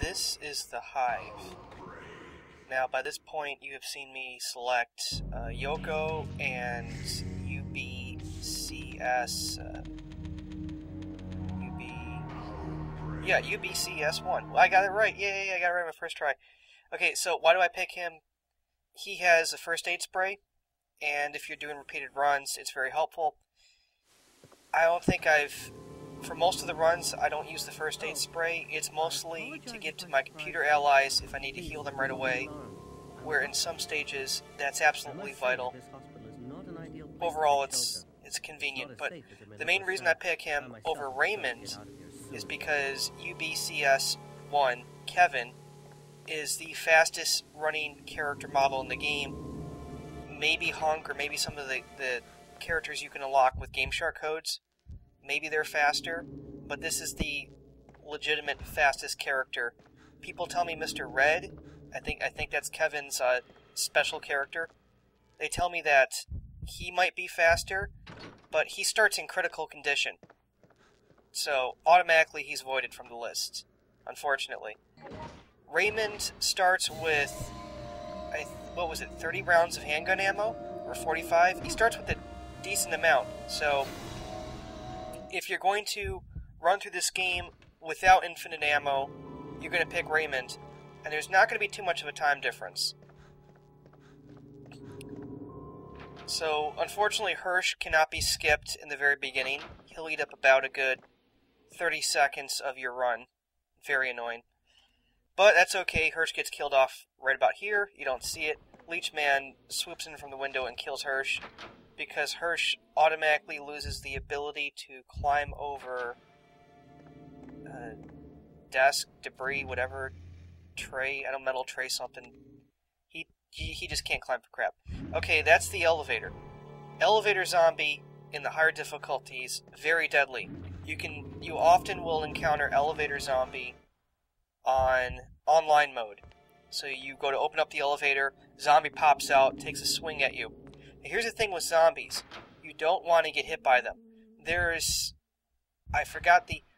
this is the Hive. Now, by this point, you have seen me select Yoko and UBCS. UBCS1. Well, I got it right. Yay, I got it right my first try. Okay, so why do I pick him? He has a first aid spray, and if you're doing repeated runs, it's very helpful. I don't think for most of the runs, I don't use the first aid spray. It's mostly to give to my computer allies if I need to heal them right away, where in some stages, that's absolutely vital. Overall, it's convenient, but the main reason I pick him over Raymond is because UBCS1, Kevin, is the fastest running character model in the game. Maybe Hunk or maybe some of the characters you can unlock with GameShark codes. Maybe they're faster, but this is the legitimate fastest character. People tell me Mr. Red, I think that's Kevin's special character. They tell me that he might be faster, but he starts in critical condition. So automatically he's voided from the list, unfortunately. Raymond starts with, 30 rounds of handgun ammo? Or 45? He starts with a decent amount, so if you're going to run through this game without infinite ammo, you're going to pick Raymond, and there's not going to be too much of a time difference. So, unfortunately, Hirsch cannot be skipped in the very beginning. He'll eat up about a good 30 seconds of your run. Very annoying. But that's okay, Hirsch gets killed off right about here. You don't see it. Leechman swoops in from the window and kills Hirsch, because Hirsch automatically loses the ability to climb over desk, debris, whatever, tray, I don't know, metal tray, something. He just can't climb for crap. Okay, that's the elevator. Elevator zombie in the higher difficulties, very deadly. You often will encounter elevator zombie on online mode. So you go to open up the elevator, zombie pops out, takes a swing at you. Now here's the thing with zombies. You don't want to get hit by them.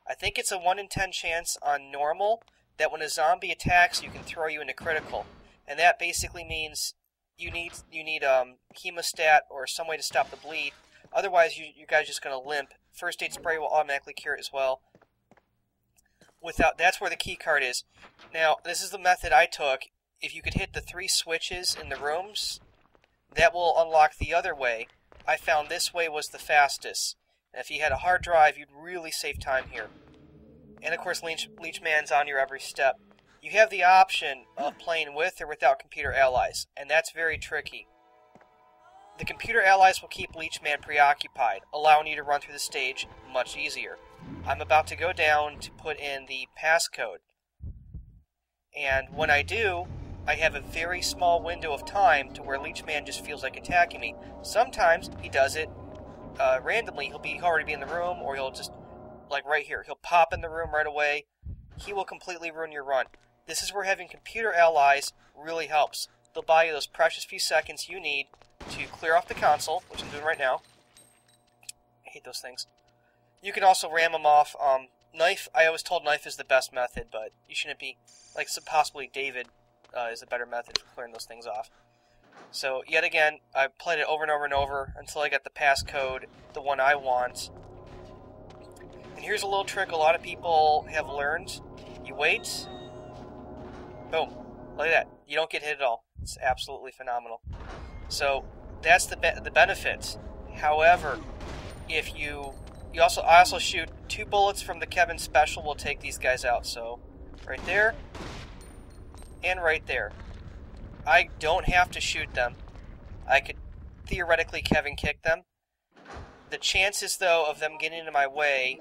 I think it's a 1 in 10 chance on normal that when a zombie attacks, you can throw you into critical. And that basically means you need hemostat or some way to stop the bleed. Otherwise, you guys are just going to limp. First aid spray will automatically cure it as well. That's where the key card is. Now, this is the method I took. If you could hit the 3 switches in the rooms, that will unlock the other way. I found this way was the fastest. And if you had a hard drive, you'd really save time here. And of course, Leechman's on your every step. You have the option of playing with or without computer allies, and that's very tricky. The computer allies will keep Leechman preoccupied, allowing you to run through the stage much easier. I'm about to go down to put in the passcode. And when I do, I have a very small window of time to where Leechman just feels like attacking me. Sometimes he does it randomly. He'll already be in the room, or he'll just, like right here, he'll pop in the room right away. He will completely ruin your run. This is where having computer allies really helps. They'll buy you those precious few seconds you need to clear off the console, which I'm doing right now. I hate those things. You can also ram them off. Knife, I always told knife is the best method, but you shouldn't be, like, possibly David is a better method for clearing those things off. So, yet again, I played it over and over and over until I got the passcode, the one I want. And here's a little trick a lot of people have learned. You wait. Boom. Look at that. You don't get hit at all. It's absolutely phenomenal. So, that's the benefit. However, if I also shoot 2 bullets from the Kevin special will take these guys out. So, right there, and right there. I don't have to shoot them. I could theoretically Kevin kick them. The chances, though, of them getting into my way,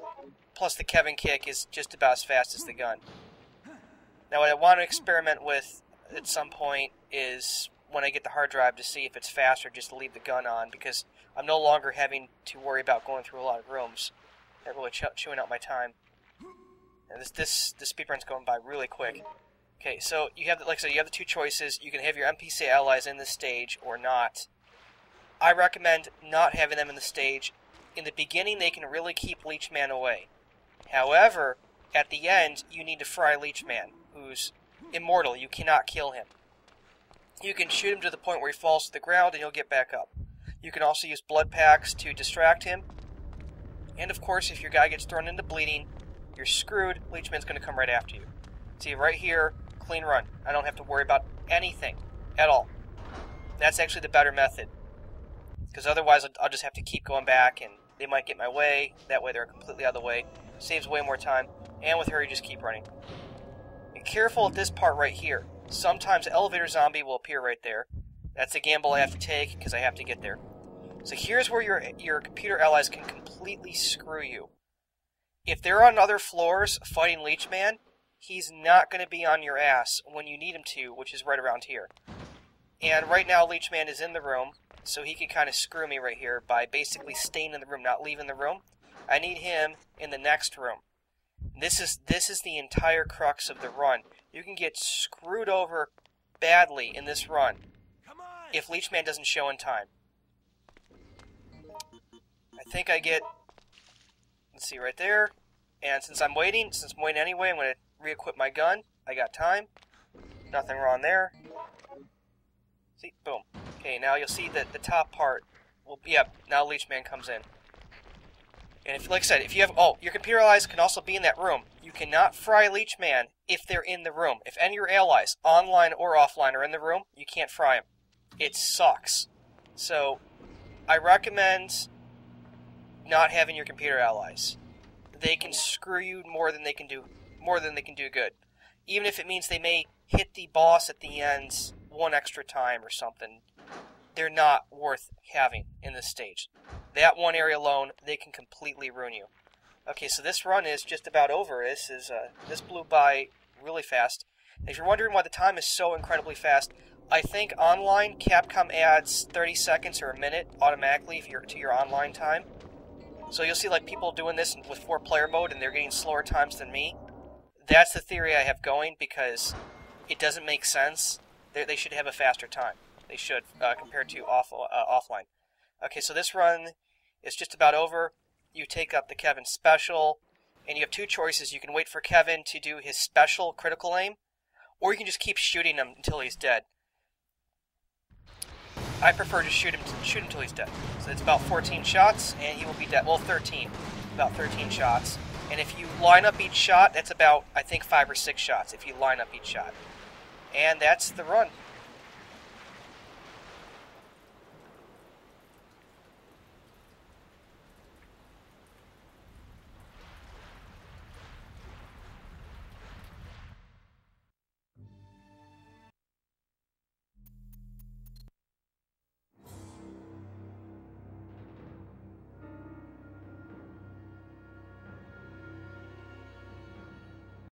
plus the Kevin kick, is just about as fast as the gun. Now, what I want to experiment with at some point is when I get the hard drive to see if it's faster just to leave the gun on, because I'm no longer having to worry about going through a lot of rooms and really chewing out my time. And this speedrun's going by really quick. Okay, so you have, like I said, you have the 2 choices. You can have your NPC allies in the stage or not. I recommend not having them in the stage. In the beginning, they can really keep Leechman away. However, at the end, you need to fry Leechman. who's immortal. You cannot kill him. You can shoot him to the point where he falls to the ground and he'll get back up. You can also use blood packs to distract him. And of course, if your guy gets thrown into bleeding, you're screwed. Leechman's going to come right after you. See, right here, clean run. I don't have to worry about anything at all. That's actually the better method. Because otherwise, I'll just have to keep going back, and they might get my way. That way, they're completely out of the way. Saves way more time. And with her, you just keep running. Be careful at this part right here. Sometimes elevator zombie will appear right there. That's a gamble I have to take, because I have to get there. So here's where your computer allies can completely screw you. If they're on other floors fighting Leechman, he's not going to be on your ass when you need him to, which is right around here. And right now, Leechman is in the room, so he can kind of screw me right here by basically staying in the room, not leaving the room. I need him in the next room. This is the entire crux of the run. You can get screwed over badly in this run if Leechman doesn't show in time. I think I get, let's see, right there. And since I'm waiting anyway, I'm going to re-equip my gun. I got time. Nothing wrong there. See, boom. Okay, now you'll see that the top part will, now Leechman comes in. And if, like I said, if you have, your computer allies can also be in that room. You cannot fry Leechman if they're in the room. If any of your allies, online or offline, are in the room, you can't fry them. It sucks. So, I recommend not having your computer allies. They can screw you more than they can do good. Even if it means they may hit the boss at the end one extra time or something, they're not worth having in this stage. That one area alone, they can completely ruin you. Okay, so this run is just about over. This blew by really fast. If you're wondering why the time is so incredibly fast, I think online Capcom adds 30 seconds or a minute automatically to your online time. So you'll see like people doing this with 4-player mode and they're getting slower times than me. That's the theory I have going because it doesn't make sense. They should have a faster time. They should, compared to offline. Okay, so this run is just about over. You take up the Kevin special, and you have two choices. You can wait for Kevin to do his special critical aim, or you can just keep shooting him until he's dead. I prefer to shoot him until he's dead. So it's about 14 shots, and he will be dead. Well, 13. About 13 shots. And if you line up each shot, that's about, I think, 5 or 6 shots if you line up each shot. And that's the run.